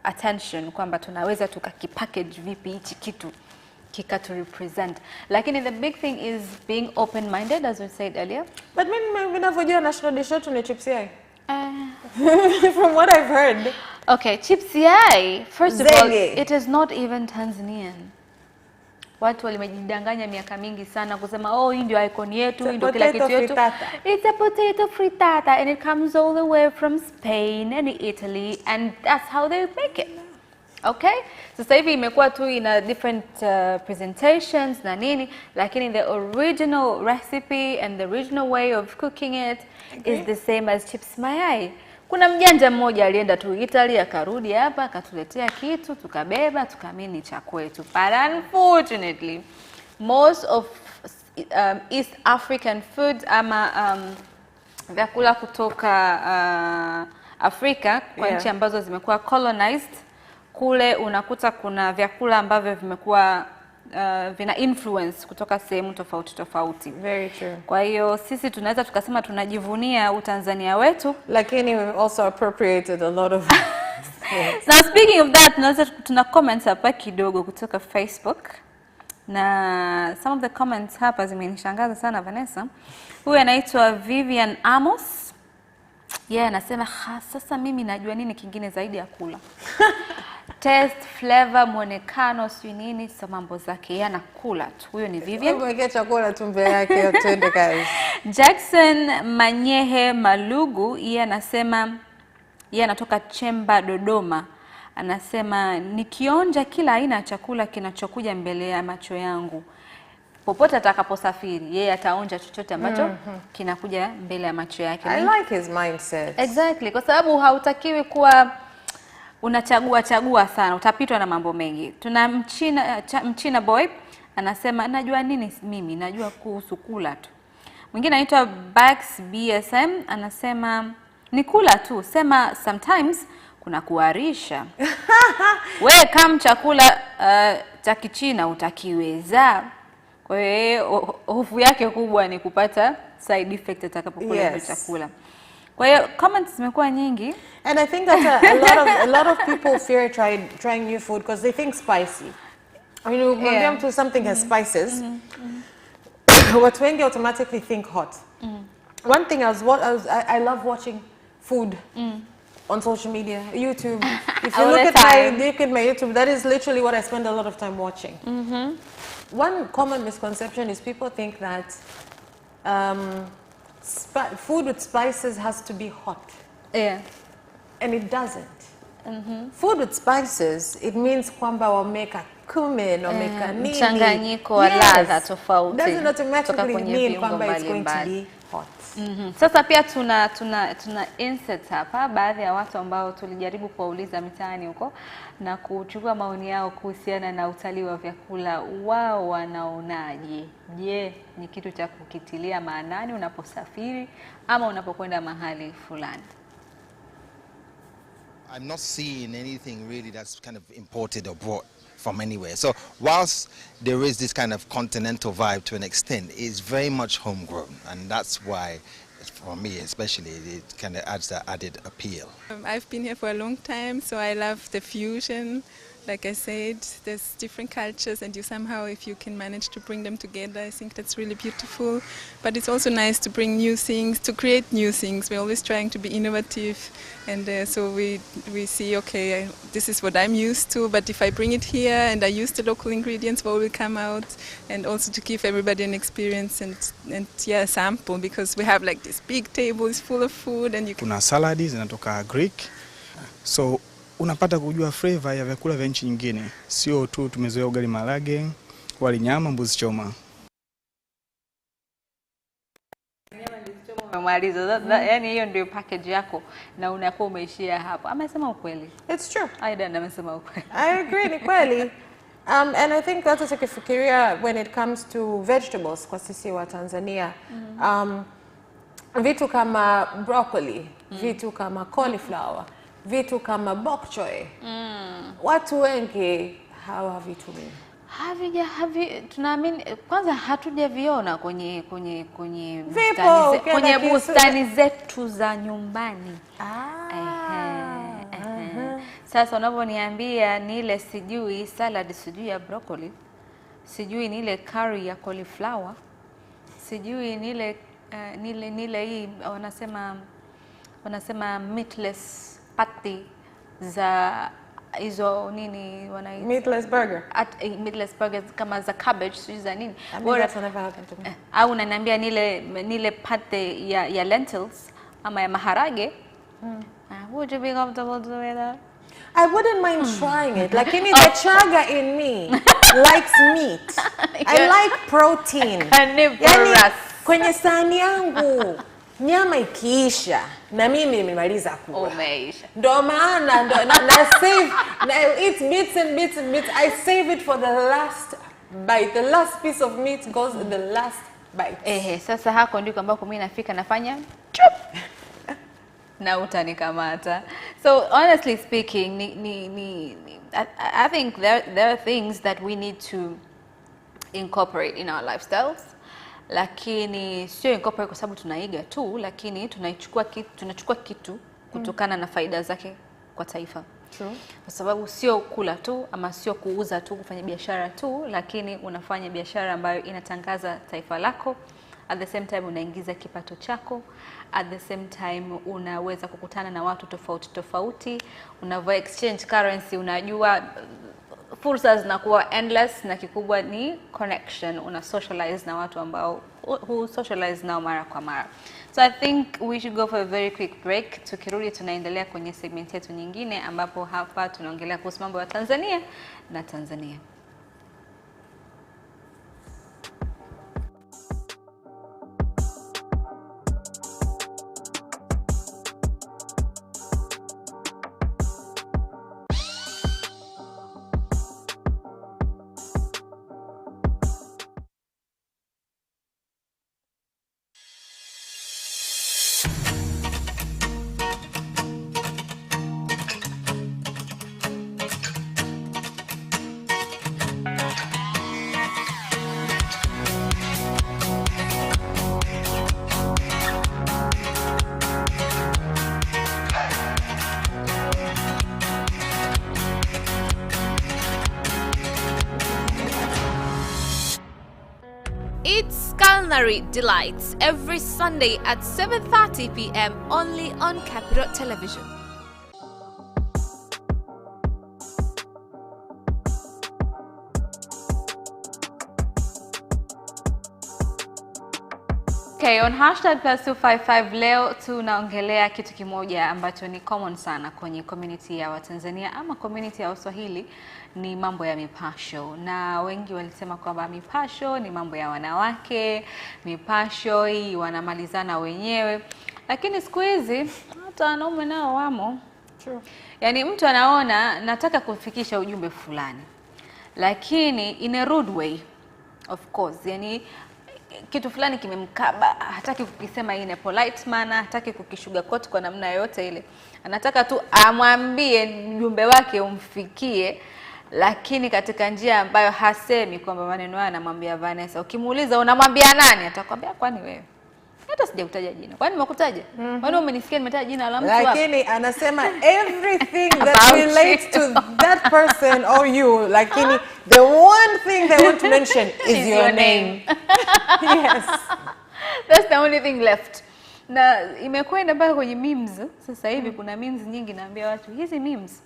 attention, kwamba tunaweza tukakipackage vipi hichi kitu kikatu represent. Lakini the big thing is being open minded, as we said earlier. But mimi ninavyojua national dish yetu ni chips yai. From what I've heard. Okay, chips yai, first of all, it is not even Tanzanian. Watu walimejidanganya miaka mingi sana kusema hii ndio icon yetu, hii ndio kila kitu yetu. It's a potato frittata and it comes all the way from Spain and Italy, and that's how they make it. Okay? Sasa hivi imekuwa tu ina different presentations na nini, lakini the original recipe and the original way of cooking it is the same as chips mayai. Kuna mjanja mmoja alienda tu Italy akarudi hapa akatuletea kitu tukabeba tukamini cha kwetu. But unfortunately, most of East African food ama vyakula kutoka Afrika kwa nchi ambazo zimekuwa colonized, kule unakuta kuna vyakula ambavyo vimekuwa vina influence kutoka sehemu tofauti tofauti. Very true. Kwa hiyo sisi tunaweza tukasema tunajivunia Utanzania wetu, lakini we've also appropriated a lot of Now speaking of that, tuna comments hapa kidogo kutoka Facebook. Na some of the comments hapa zimenishangaza sana Vanessa. Huyu anaitwa Vivian Amos. Yeye anasema sasa mimi najua nini kingine zaidi ya kula. Taste, flavor, muonekano, si nini, sa mambo zake yeye anakula tu. Huyo ni Vivian. Mweke chakula tumbe yake twende guys. Jackson Manyehe Malugu yeye anasema yeye anatoka Chemba Dodoma. Anasema nikionja kila aina ya chakula kinachokuja mbele ya macho yangu. Popote atakaposafiri, yeye ataonja chochote ambacho kinakuja mbele ya macho yake. I like his mindset. Exactly, kwa sababu hautakiwi kuwa unachagua sana, utapitwa na mambo mengi. Tuna Mchina boy anasema najua nini mimi, najua kuhusu kula tu. Mwingine anaitwa Bax BSM anasema ni kula tu, sema sometimes kuna kuharisha. Wewe kama chakula cha Kichina utakiweza. Kwa hiyo hofu yake kubwa ni kupata side effect atakapokula chakula. Kwa hiyo comments zimekuwa nyingi. And I think that a lot of people fear trying new food because they think spicy. I mean, when to something has spices, watu wengi automatically think hot. One thing I love watching food on social media, YouTube. If you look at my YouTube, that is literally what I spend a lot of time watching. One common misconception is people think that food with spices has to be hot. Yeah. And it doesn't. Food with spices, it means kwamba wameka cumin, wameka nini. Mchanganyiko wa ladha tofauti. Doesn't automatically mean kwamba it's going to be hot. Sasa pia tuna insert hapa baadhi ya watu ambao tulijaribu kuwauliza mitaani huko na kuchukua maoni yao kuhusiana na utalii wa vyakula. Wao wanaonaje? Je, ni kitu cha kukitilia maanani unaposafiri ama unapokwenda mahali fulani? I'm not seeing anything really that's kind of imported or brought from anywhere. So whilst there is this kind of continental vibe to an extent, it's very much homegrown, and that's why, for me especially, it kind of adds that added appeal. I've been here for a long time, so I love the fusion. Like I said, there's different cultures, and you somehow, if you can manage to bring them together, I think that's really beautiful. But it's also nice to bring new things, to create new things. We're always trying to be innovative, and so we see, okay, this is what I'm used to, but if I bring it here and I use the local ingredients, what will come out? And also to give everybody an experience and yeah, sample, because we have like this big table is full of food, and you can... Kuna saladi zinatoka Greek, so unapata kujua flavor ya vyakula vya nchi nyingine, sio tu tumezoea ugali marage, wali nyama, mbuzi choma. Umemaliza, yani hiyo ndio package yako na unakuwa umeishia hapo. Amesema ukweli. It's true. Aidan amesema ukweli. I agree, ni kweli. And I think that's ukifikiria when it comes to vegetables kwa sisi wa Tanzania. Vitu kama broccoli, vitu kama cauliflower, vitu kama bok choy. Watu wengi hawavitumii. Tunaamini kwanza hatujaviona kwenye bustani zetu za nyumbani. Sasa unavyoniambia ni ile sijui salad, sijui ya broccoli, sijui ni ile curry ya cauliflower, sijui ni ile hii wanasema meatless patty za hizo nini wanaita meatless burger. Meatless burgers kama za cabbage, sijui za nini. That's never happened to me. Au unaniambia nile pate ya lentils ama ya maharage. Would you be comfortable doing that? I wouldn't mind trying it. Lakini the chaga in me likes meat. I like protein. Yani kwenye sahani yangu nyama ikiisha na mimi nimemaliza kula. Umeisha. Ndo maana na save eat bits and bits and bits. I save it for the last bite. The last piece of meat goes in the last bite. Sasa hako ndiko ambako mimi nafika nafanya chup. Na utanikamata. So honestly speaking, I think there are things that we need to incorporate in our lifestyles, lakini sio incorporate kwa sababu tunaiga tu, lakini tunachukua kitu kutokana na faida zake kwa taifa. True. Kwa sababu sio kula tu ama sio kuuza tu, kufanya biashara tu, lakini unafanya biashara ambayo inatangaza taifa lako, at the same time unaingiza kipato chako, at the same time unaweza kukutana na watu tofauti, unavyo exchange currency, unajua fursa zinakuwa endless, na kikubwa ni connection, una socialize na watu ambao who socialize nao mara kwa mara. So I think we should go for a very quick break. Tukirudi tunaendelea kwenye segment yetu nyingine, ambapo hapa tunaongelea kuhusu mambo ya Tanzania na Tanzania. It's Culinary Delights every Sunday at 7:30 p.m. only on Capital Television. Okay, on #+255 leo tunaongelea kitu kimoja ambacho ni common sana kwenye community ya Watanzania ama community ya Waswahili, ni mambo ya mipasho. Na wengi walisema kwamba mipasho ni mambo ya wanawake, mipasho hii wanamalizana wenyewe. Lakini siku hizi hata wanaume nao wamo. True. Yaani mtu anaona nataka kufikisha ujumbe fulani, lakini in a rude way, of course. Yaani kitu fulani kimemkaba, hataki kukisema in a polite manner, hataki kukisugarcoat kwa namna yoyote ile. Anataka tu amwambie ujumbe wake umfikie, lakini katika njia ambayo hasemi kwamba maneno haya anamwambia Vanessa. Ukimuuliza unamwambia nani, atakwambia kwani wewe? Hata sijakutaja jina. Kwani nimekutaja? Kwani umenisikia nimetaja jina la mtu hapo? Lakini anasema everything that relates to that person or you, lakini the one thing they want to mention is your name. Yes. That's the only thing left. Na imekwenda mpaka kwenye memes. Sasa hivi kuna memes nyingi, naambia watu hizi memes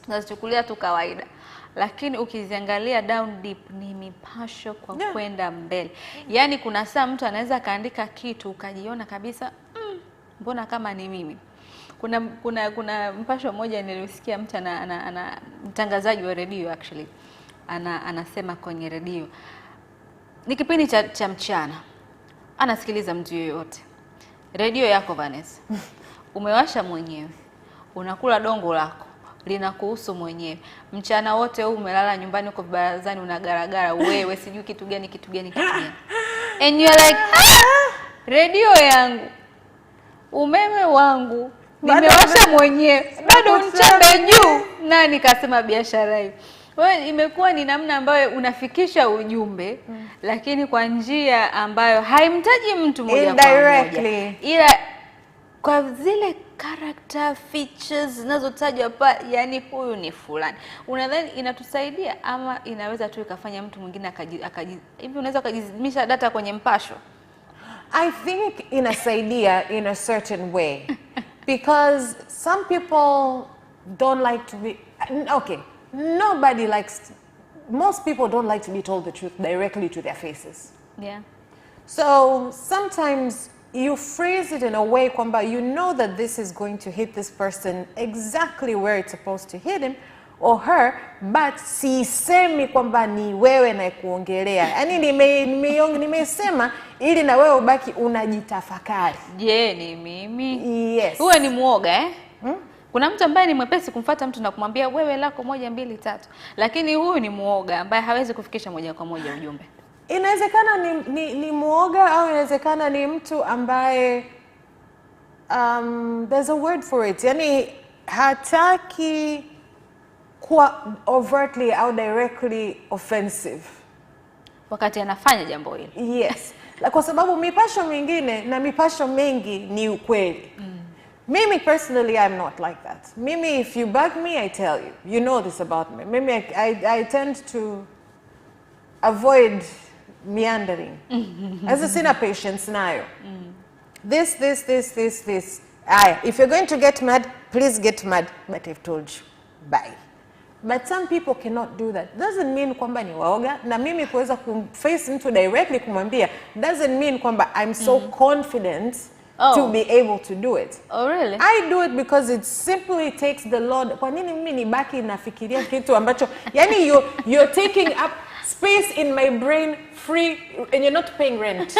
tunazichukulia tu kawaida, lakini ukiziangalia down deep ni mipasho kwa kwenda mbele. Yaani kuna saa mtu anaweza kaandika kitu ukajiona kabisa mbona kama ni mimi. Kuna mpasho mmoja nilisikia mtu ana mtangazaji wa redio actually anasema kwenye redio, ni kipindi cha mchana, anasikiliza mtu yoyote. Redio yako Vanessa umewasha mwenyewe, unakula dongo lako linakuhusu mwenyewe, mchana wote huu umelala nyumbani uko barazani unagaragara wewe sijui kitu gani and you're like redio yangu, umeme wangu nimewasha mwenyewe, bado mchambe juu. Nani kasema biashara hiyo? Wewe imekuwa ni namna ambayo unafikisha ujumbe lakini kwa njia ambayo haimtaji mtu moja kwa moja, ila kwa zile character features zinazotajwa hapa, yani huyu ni fulani. Unadhani inatusaidia ama inaweza tu ikafanya mtu mwingine hivi unaweza kujizimisha data kwenye mpasho? I think inasaidia in a certain way because some people don't like to be most people don't like to be told the truth directly to their faces. Yeah. So sometimes you phrase it in a way kwamba you know that this is going to hit this person exactly where it's supposed to hit him or her, but sisemi kwamba ni wewe na kuongelea. Yaani nimesema ili na wewe ubaki unajitafakari. Je, ni mimi? Yes. Wewe ni muoga Kuna mtu ambaye ni mwepesi kumfuata mtu na kumwambia wewe lako 1 2 3, lakini huyu ni muoga ambaye hawezi kufikisha moja kwa moja ujumbe. Inawezekana ni muoga au inawezekana ni mtu ambaye there's a word for it. Yaani hataki kuwa overtly au directly offensive. wakati anafanya jambo hilo. Yes. Kwa sababu mipasho mingine na mipasho mengi ni ukweli. Mimi personally, I'm not like that. Mimi, if you bug me, I tell you. You know this about me. Mimi, I tend to avoid meandering. As a sina patience nayo. This. If you're going to get mad, please get mad. But I've told you. Bye. But some people cannot do that. Doesn't mean kwamba ni waoga. Na mimi kuweza kumface mtu directly kumwambia doesn't mean kwamba I'm so confident to be able to do it. Oh, really? I do it because it simply takes the Lord. Kwa nini mimi nibaki nafikiria kitu ambacho yani you're taking up space in my brain free and you're not paying rent.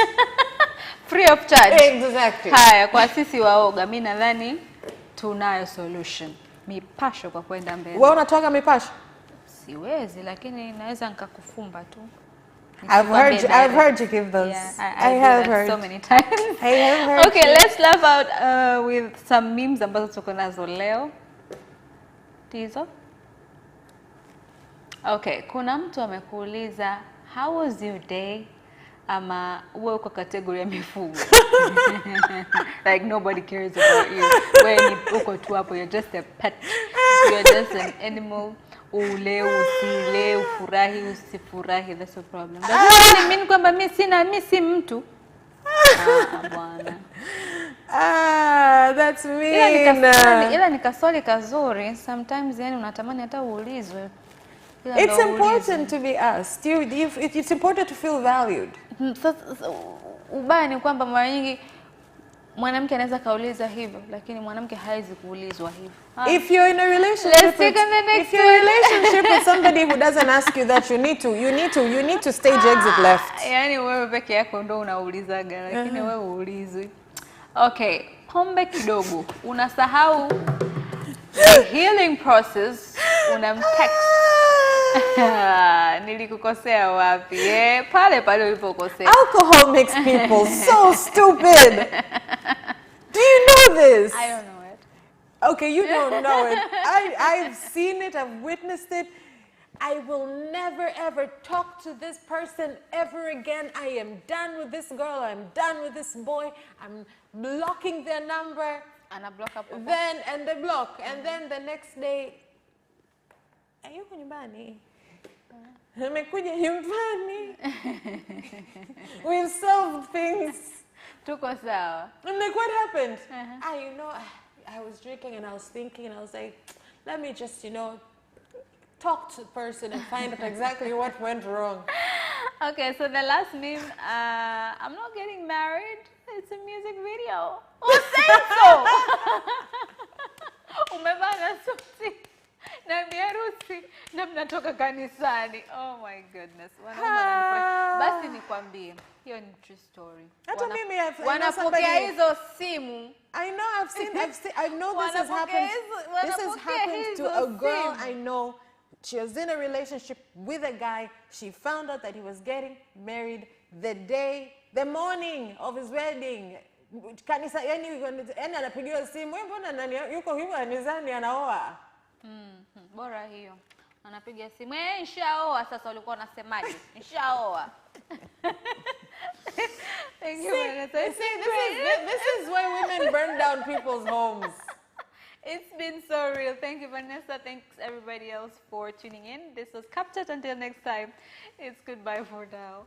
Free of charge. Exactly. Haya, kwa sisi waoga mimi nadhani tunayo solution. Mipasho kwa kwenda mbele. Wewe unatoka mipasho? Siwezi, lakini naweza nikakufumba tu. I've heard you give those. Yeah, I have heard so many times. I have heard. Okay, let's laugh out with some memes ambazo tuko nazo leo. Tizo. Okay, kuna mtu amekuuliza how was your day? Ama wewe uko category ya mifugo. Like nobody cares about you. Wewe uko tu hapo, you're just a pet. You're just an animal. Ule usile, ufurahi usifurahi, that's a problem. Doesn't mean kwamba mimi si mtu. Bwana. That's mean. Ila ni kaswali kazuri. Sometimes yani unatamani hata uulizwe. It's important to be asked. It's important to feel valued. Ubaya ni kwamba mara nyingi mwanamke anaweza kauliza hivyo, lakini mwanamke haizi kuulizwa hivyo. If you're in a relationship, with somebody who doesn't ask you that, you need to stage exit left. Yani wewe peke yako ndo unaulizaga, lakini wewe uulizwi. Okay, pombe kidogo. Unasahau the healing process, unamtext. Nilikukosea wapi? Pale ulipokosea. Alcohol makes people so stupid. Do you know this? I don't know it. Okay, you don't know it. I've seen it, I've witnessed it. I will never ever talk to this person ever again. I am done with this girl, I'm done with this boy. I'm blocking their number. And I block up. And they block. And then the next day, ayuko nyumbani. Nimekuja nyumbani. We've solved things. Tuko sawa. I'm like, what happened? I was drinking and I was thinking and I was like, let me just, talk to the person and find out exactly what went wrong. Okay, so the last meme, I'm not getting married. It's a music video. Who said so? Umevaa suti na biharusi na mnatoka kanisani. Oh my goodness. Basi nikwambie, hiyo ni true story. Wanapokea hizo simu. I know, I know this has happened. This has happened to a girl I know. She was in a relationship with a guy. She found out that he was getting married the morning of his wedding. Kanisa, yani anapigiwa simu, mbona nani yuko hivyo kanisani anaoa? Bora hiyo. Anapiga simu, nishaoa sasa ulikuwa unasemaje? Nishaoa. Thank you, Vanessa. This is why women burn down people's homes. It's been so real. Thank you, Vanessa. Thanks everybody else for tuning in. This was CapChat. Until next time, it's goodbye for now.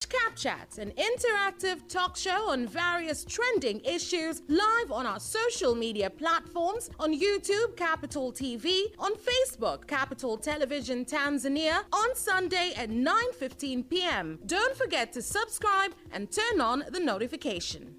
CapChat, an interactive talk show on various trending issues, live on our social media platforms, on YouTube, Capital TV, on Facebook, Capital Television Tanzania, on Sunday at 9:15 p.m. Don't forget to subscribe and turn on the notification.